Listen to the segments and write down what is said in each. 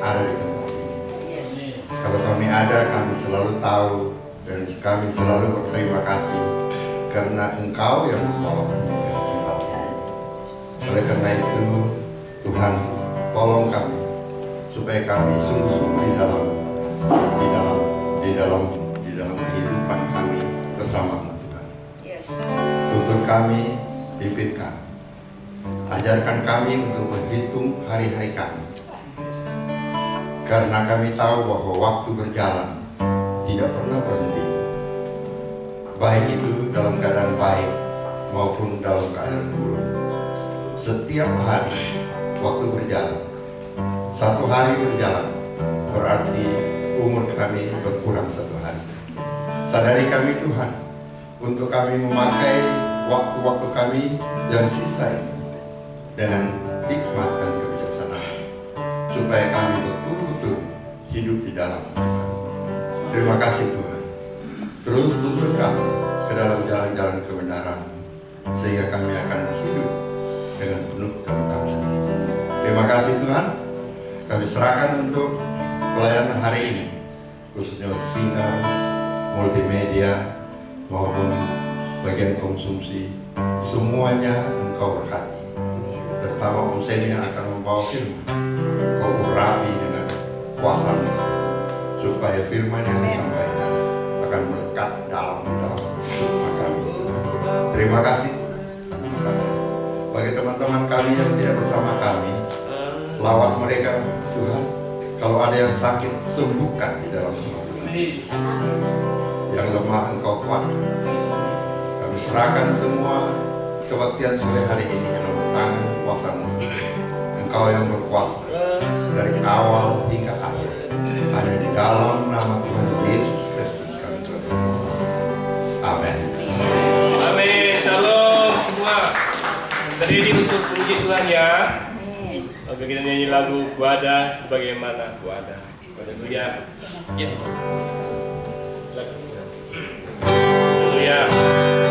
ada di tempat ini. Kalau kami ada, kami selalu tahu dan kami selalu berterima kasih karena Engkau yang menolong kami. Oleh karena itu, Tuhan, tolong kami supaya kami sungguh-sungguh di dalam kehidupan kami bersama Tuhan. Tuntun kami, pimpin kami, ajarkan kami untuk menghitung hari-hari kami, karena kami tahu bahwa waktu berjalan tidak pernah berhenti, baik itu dalam keadaan baik maupun dalam keadaan buruk. Setiap hari waktu berjalan, satu hari berjalan berarti umur kami berkurang satu hari. Sadari kami Tuhan, untuk kami memakai waktu-waktu kami yang sisa ini dengan hikmat dan kebijaksanaan, supaya kami betul-betul hidup di dalam Tuhan. Terima kasih Tuhan. Terus tuntun kami ke dalam jalan-jalan kebenaran, sehingga kami akan hidup dengan penuh ketaatan. Terima kasih Tuhan. Kami serahkan untuk pelayanan hari ini, khususnya singer, multimedia maupun bagian konsumsi, semuanya Engkau berkati. Terutama Om Semi yang akan membawa firman, Kau urapi dengan kuasa-Mu, supaya firman yang disampaikan akan melekat dalam rumah kami. Terima kasih. Terima kasih. Bagi teman-teman kami yang tidak bersama kami, lawat mereka Tuhan. Kalau ada yang sakit, sembuhkan di dalam rumah Tuhan. Yang lemah Engkau kuatkan. Kami serahkan semua kebaktian sore hari ini ke dalam tangan kuasa-Mu. Engkau yang berkuasa dari awal hingga akhir. Hanya di dalam nama Tuhan Yesus Kristus kami berdoa. Amin. Amin. Shalom semua. Berdiri untuk puji Tuhan ya. Oke, kita nyanyi lagu Ku Ada Sebagaimana Ku Ada. Haleluya. Ya. Haleluya. Sebagaimana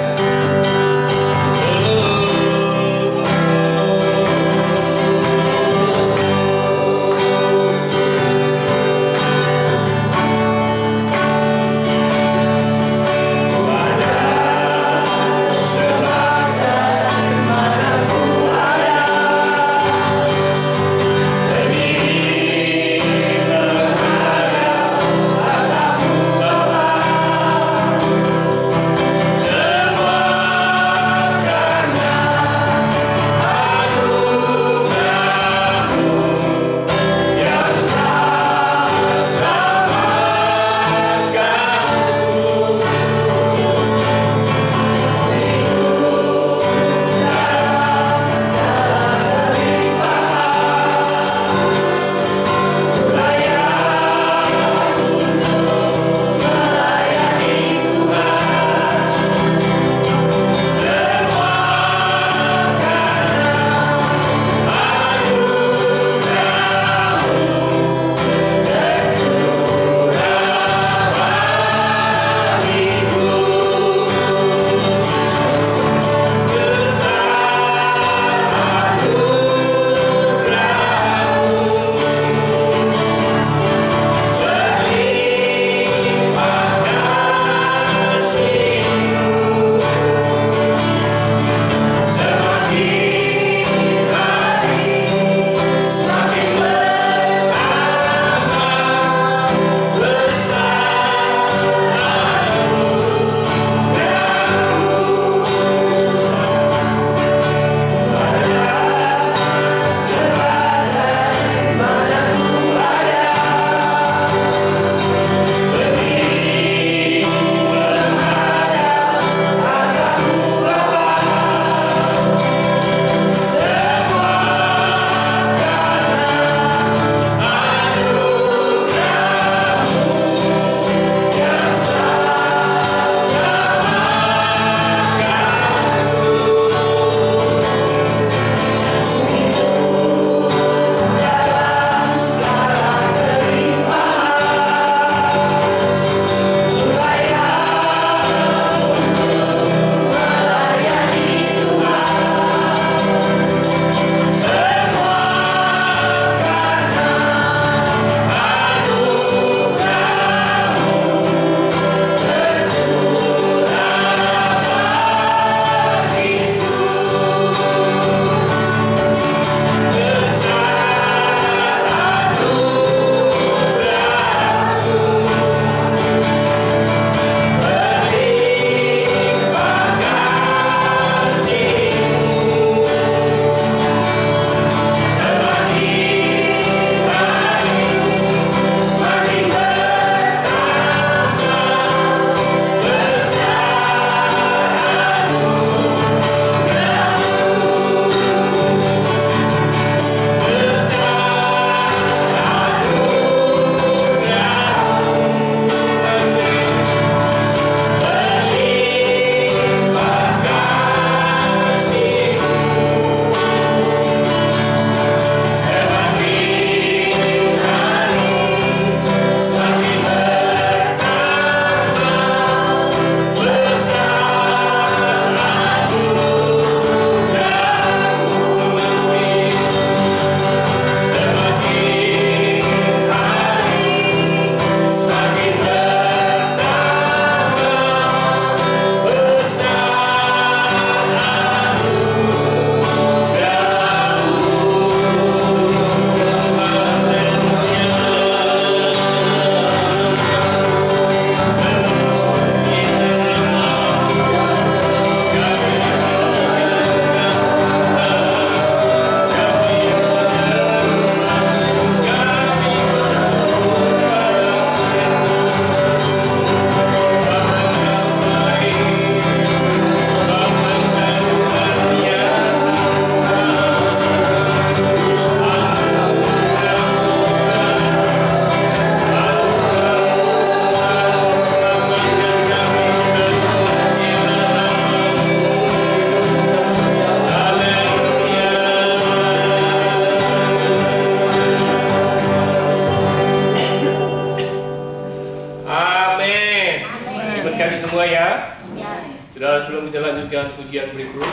Saudara, sebelum kita lanjutkan pujian berikut,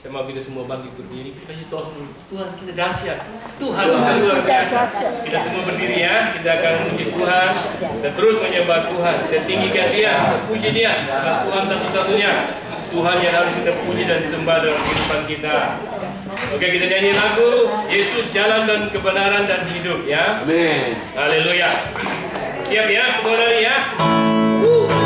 saya mau kita semua bangkit berdiri. Kita kasih tos dulu. Tuhan kita dahsyat. Tuhan luar biasa. Kita semua berdiri ya. Kita akan memuji Tuhan. Kita terus menyembah Tuhan. Kita tinggikan Dia, kita puji Dia. Karena Tuhan satu-satunya Tuhan yang harus kita puji dan sembah dalam kehidupan kita. Oke, kita nyanyi lagu Yesus Jalan dan Kebenaran dan Hidup ya. Amin. Haleluya. Siap ya, semua dari ya. Yesus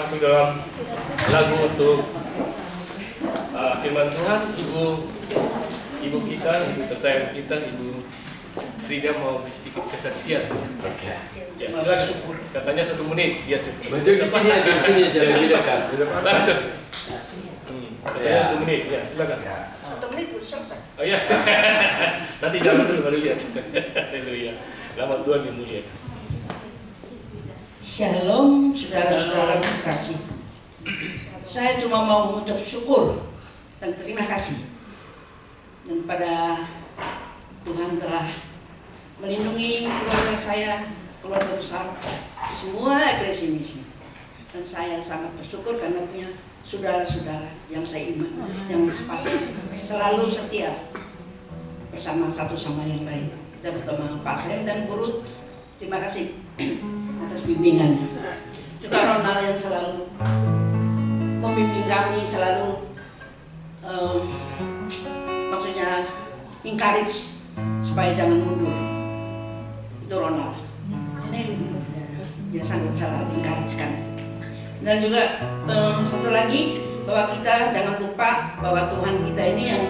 langsung dalam lagu untuk firman Tuhan. Ibu kita, ibu tersayang kita, Ibu Frida mau beri sedikit kesaksian. Oke. Ya, silakan. Katanya 1 menit. Ya, cukup. Di sini aja lebih dekat. Langsung. Katanya 1 menit. Ya, silakan. 1 menit selesai. Oh ya. Nanti jalan dulu baru lihat. Haleluya. Nama Tuhan dimuliakan. Shalom, saudara-saudara terkasih. Saya cuma mau mengucap syukur dan terima kasih dan pada Tuhan telah melindungi keluarga saya, keluarga besar, semua eklesia misi. Dan saya sangat bersyukur karena punya saudara-saudara yang saya iman, yang selalu setia bersama satu sama yang lain. Dan terutama Pak Sem dan Guru, terima kasih atas bimbingannya. Juga Ronald yang selalu membimbing kami, selalu maksudnya encourage supaya jangan mundur. Itu Ronald. Dia sangat selalu encourage kami. Dan juga satu lagi, bahwa kita jangan lupa bahwa Tuhan kita ini yang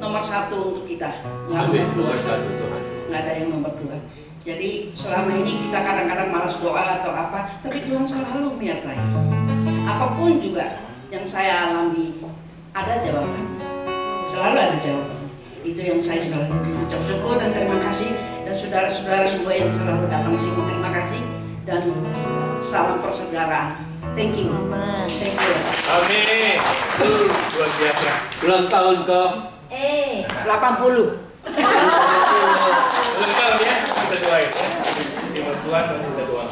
nomor 1 untuk kita. Nomor 1 Tuhan. Nggak ada yang nomor 2. Jadi selama ini kita kadang-kadang malas doa atau apa, tapi Tuhan selalu menyertai. Apapun juga yang saya alami, ada jawaban. Selalu ada jawaban. Itu yang saya selalu ucap syukur dan terima kasih. Dan saudara-saudara semua yang selalu datang di sini, terima kasih. Dan salam persaudaraan. Thank you. Thank you. Amin. Luar biasa. Ulang tahun ke 80. Ulang tahun ya. Kita doain ya. Firman Tuhan dan kita doa.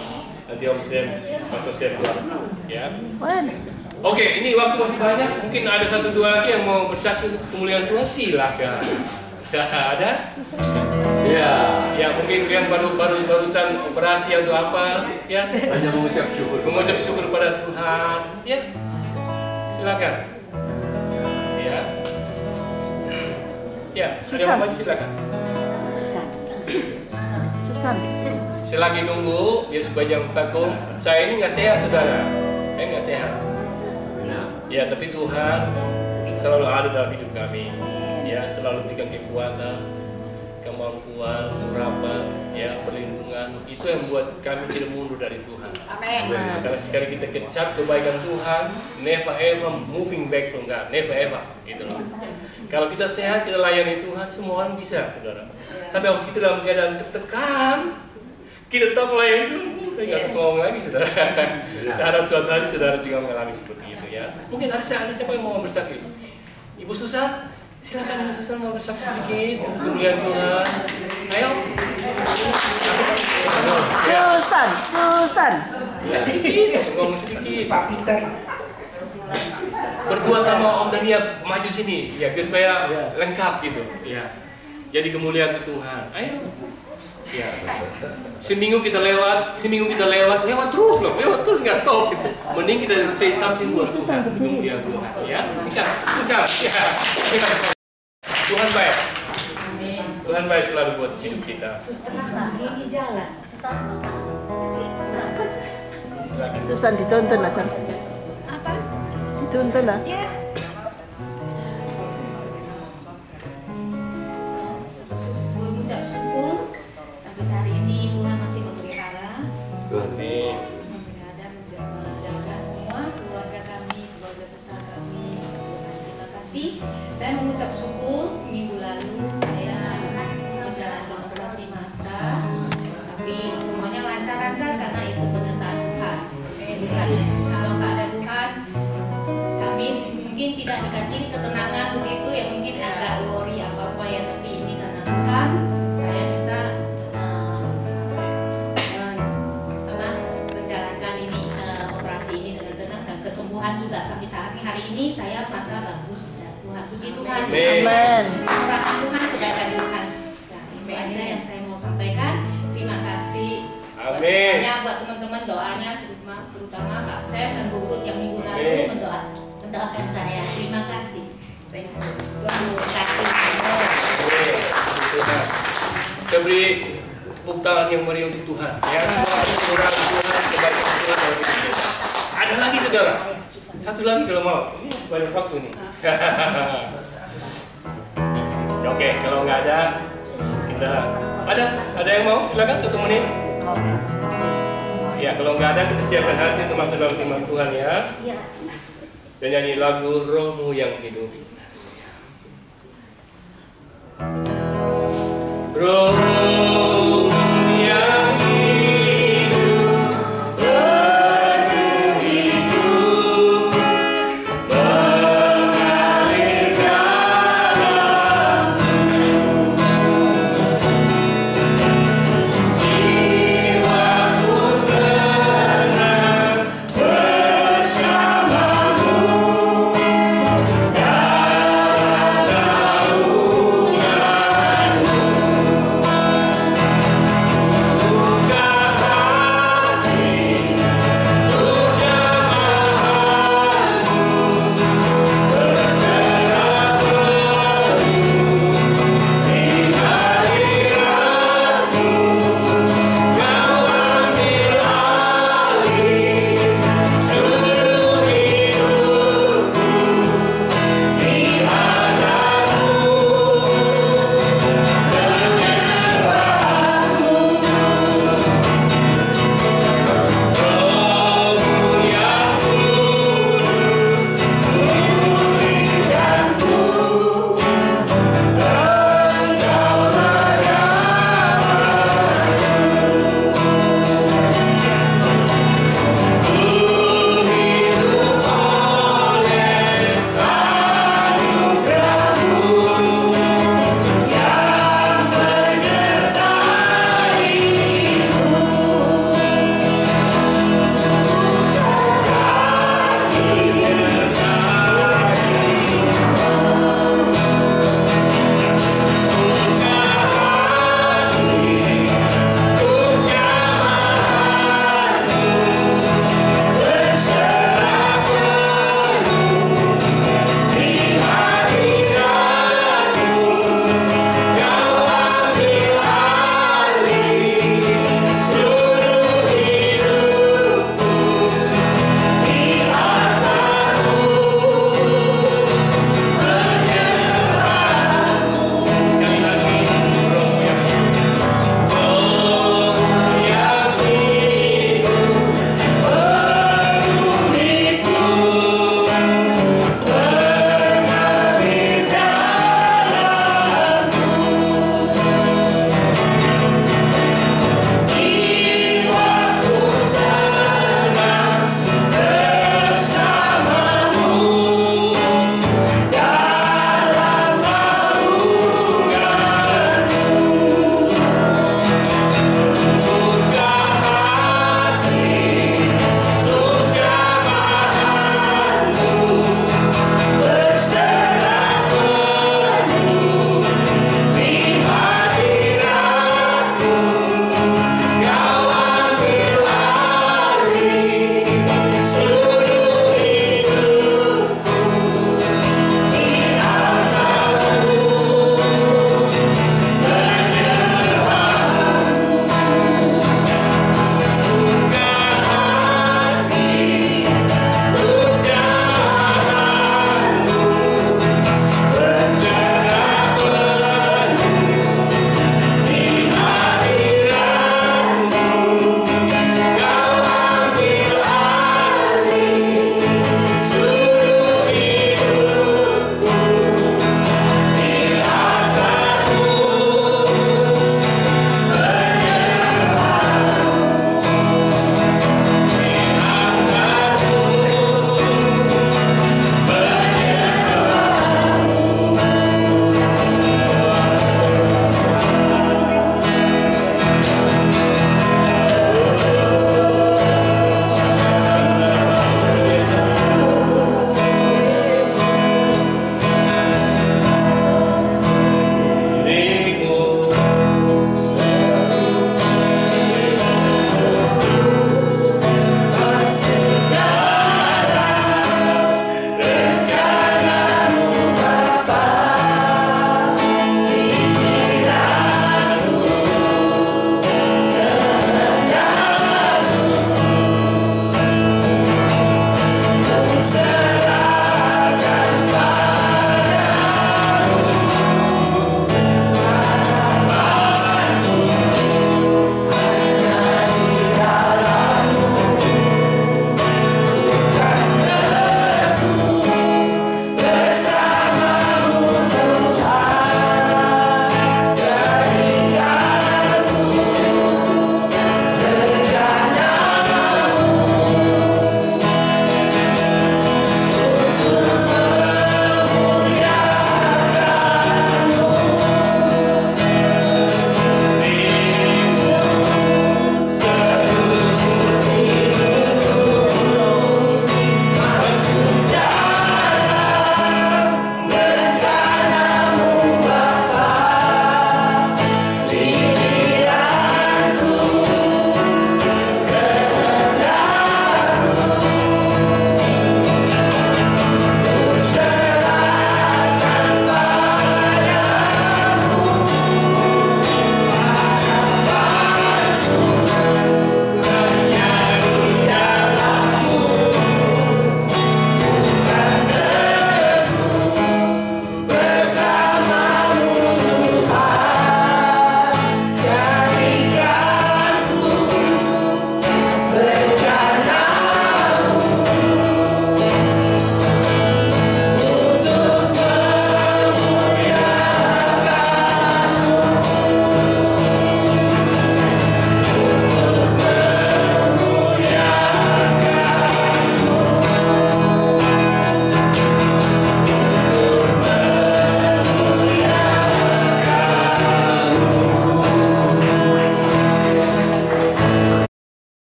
Nanti Om Sem atau Sem doa. Ya. Oke, ini waktu masih banyak. Mungkin ada 1-2 lagi yang mau bersaksi untuk kemuliaan Tuhan. Silakan. Ada? Ya. Ya, mungkin yang barusan operasi atau apa, ya. Hanya mengucap syukur. Mengucap syukur pada Tuhan. Ya. Silakan. Ya. Ya, ada yang mau silakan. Susan. Selagi nunggu, ya supaya jangan vakum. Saya ini nggak sehat, saudara. Saya nggak sehat. Ya, tapi Tuhan selalu ada dalam hidup kami. Ya, selalu berikan kekuatan, kemampuan, surapan, ya, perlindungan. Itu yang membuat kami tidak mundur dari Tuhan. Amin. Karena sekali kita kecap kebaikan Tuhan, never ever moving back from God, never ever. Gitu loh. Kalau kita sehat, kita layani Tuhan, semua orang bisa, saudara. Tapi kalau kita dalam keadaan tertekan, kita tetap melayani Tuhan. Saya nggak ngomong lagi, saudara. Saya harap suatu hari saudara juga mengalami seperti itu, ya. Mungkin ada siapa yang mau bersaksi? Ibu Susan, silakan Ibu Susan mau bersaksi sedikit untuk kemuliaan Tuhan. Ayo. Susan. Ya, sedikit, ngomong sedikit. Pak Peter. Berdua sama Om Dania maju sini, ya, supaya lengkap gitu. Ya. Jadi kemuliaan ke Tuhan. Ayo. Ya. Seminggu kita lewat terus terus nggak stop gitu. Mending kita say something buat Tuhan, kemuliaan Tuhan. Ya. Bukan. Ya. Tuhan baik. Tuhan baik selalu buat hidup kita. Susan ditonton aja. Apa? Ditonton lah. Ya. Mengucap syukur sampai hari ini Tuhan masih memelihara. Amin. Memelihara, menjaga semua keluarga kami, keluarga besar kami. Terima kasih. Saya mengucap syukur minggu lalu saya menjalankan operasi mata, tapi semuanya lancar-lancar karena itu penyertaan Tuhan. Bukan kalau nggak ada Tuhan, kami mungkin tidak dikasih ketenangan begitu yang mungkin agak worry apa ya, tapi ini karena Tuhan saya bisa menjalankan ini operasi ini dengan tenang dan kesembuhan juga sampai hari ini saya mata bagus sudah. Tuhan puji Tuhan. Amin. Murahan Tuhan, kebaikan Tuhan. Nah, itu aja yang saya mau sampaikan. Terima kasih. Amin. Semuanya buat teman-teman doanya terutama Kak Sem dan Bu Ruth yang minggu lalu mendoakan saya. Terima kasih. Thank you. Tuhan memberkati. Kita beri tepuk tangan yang meriah untuk Tuhan. Ya, semua kurang Tuhan, kebaikan Tuhan dalam hidup kita. Ada lagi saudara, satu lagi kalau mau. Ini banyak waktu nih. Oke, kalau nggak ada, kita ada yang mau? Silakan 1 menit. Ya, kalau nggak ada kita siapkan hati untuk masuk dalam firman Tuhan ya. Dan nyanyi lagu Rohmu yang hidup. Roh